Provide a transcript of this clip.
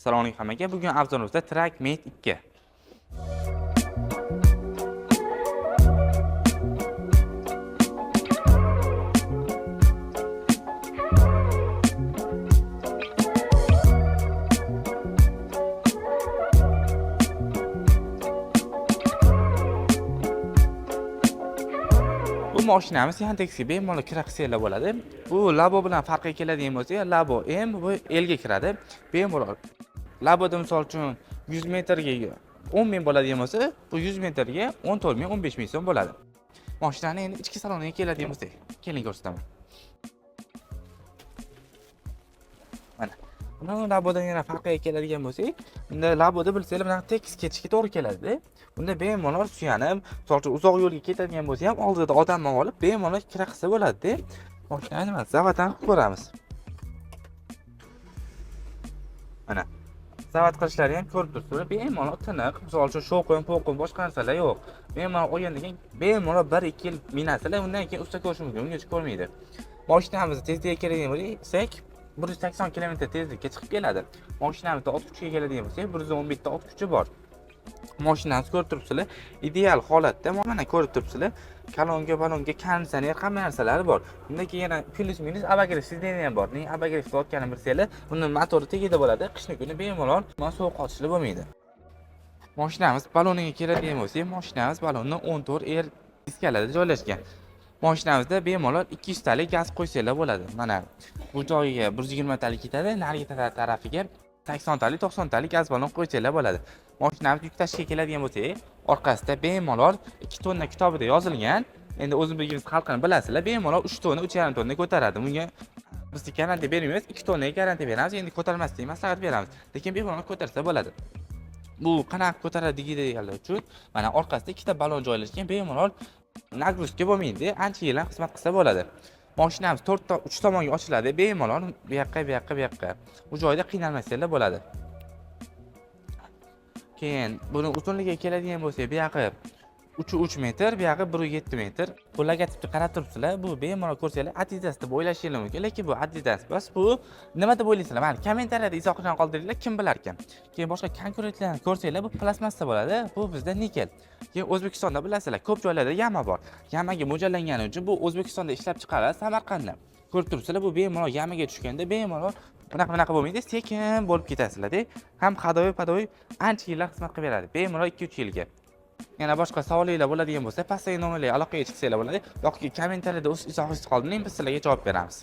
Assalomu alaykum hammaga. Bugun avzorimizda Trackmate 2. Bu mashinamiz Yandexga bemalol kira qilsanglar bo'ladi. Bu Labo bilan farqi keladigan bo'lsa, Labo M bu L ga kiradi. Bemalol Laboda misol uchun 100 metrga 10 ming bo'ladigan bo'lsa, bu 100 metrga 14 ming 15 ming so'm bo'ladi. Mashinani endi ichki saloniga keladigan bo'lsak, keling ko'rsataman. Mana. Buni Labodan yana farqiga keladigan bo'lsak, bunda Laboda bilsanglar bunaqa tekis ketishga to'g'ri keladi. Bunda bemalol suyanib, misol uchun uzoq yo'lga ketadigan bo'lsa ham oldida odamni olib bemalol kira qilsa bo'ladi-da. Mashinani mana zavatdan qilib ko'ramiz. Mana. Zavat qilishlari ham ko'rib turibsizlar, bemalol tiniq, misol uchun shovqin, po'qin boshqa narsalar yo'q. Bemalol olgandan keyin bemalol 1-2 yil minasizlar, undan keyin usta ko'rish mumkin, ungacha ko'rmaydi. Mashinamizni tezlikka keladigan bo'lsak, 180 km tezlikka chiqib keladi. Mashinamizda ot kuchiga keladigan bo'lsak, 111 ta ot kuchi bor. Mashinamizni ko'rib turibsizlar, ideal holatda. Mana ko'rib turibsizlar, balonga konditsioner hamma narsalari bor. Bundan keyin yana plus minus abagrev sistemasi ham bor. Ning abagrevni otganini bilsanglar, buni motori tagida bo'ladi. Qishni kuni bemalol sovuq qotishli bo'lmaydi. Mashinamiz baloniga keladigan bo'lsak, mashinamiz balonning 14 diskalada joylashgan. Mashinamizda bemalol 200 talik gaz qo'ysanglar bo'ladi. Mana bu joyiga 120 talik ketadi, narigi tarafiga 80 talik, 90 talik gaz balon qo'ysanglar bo'ladi. Mashinamiz yuk tashishga keladigan bo'lsak, orqasida bemalol 2 tonna kitobida yozilgan. Endi o'zimiz xalqini bilasizlar, bemalol 3 tonna, 3,5 tonna ko'taradi. Bunga biz garantiya bermaymiz, 2 tonnaga garantiya beramiz. Endi ko'tarmaslik maslahat beramiz. Lekin bemalol ko'tarsa bo'ladi. Bu qanaqa ko'taradiganlar uchun mana orqasida ikkita balon joylashgan, bemalol nagruzka bo'lmaydi, ancha yil xizmat qilsa bo'ladi. Mashinamiz 3 tomonga ochiladi, bemalol bu yoqqa. Bu joyda qiynalmasanglar bo'ladi. Keyin buni uzunligiga keladigan bo'lsak, bu yoqqa 3 metr, bu yoqqa 1,7 metr. Bu logotipni qarab turibsizlar, bu bemalol ko'rsanglar Adidas deb o'ylashingiz mumkin, lekin bu Adidas emas. Bu nima deb o'ylaysizlar? Mana kommentariyada izohdan qoldiringlar, kim bilar ekan. Keyin boshqa konkurentlarni ko'rsanglar, bu plastmassa bo'ladi, bu bizda nikel. Keyin O'zbekistonda bilasizlar, ko'p joylarda yama bor. Yamaga mo'ljallangani uchun bu O'zbekistonda ishlab chiqariladi, Samarqandda. Ko'rib turibsizlar, bu bemalol yamaga tushganda bemalol bunaqa bo'lmaydi, sekin bo'lib ketasizlar-da. Ham padoy ancha yillar xizmat qilib beradi. Bemalol 2-3 yilga. Yana boshqa savolinglar bo'ladigan bo'lsa, pastdagi nomerlarga aloqaga chiqsanglar bo'ladi yoki kommentariyada o'z izohingiz qoldiring, biz sizlarga javob beramiz.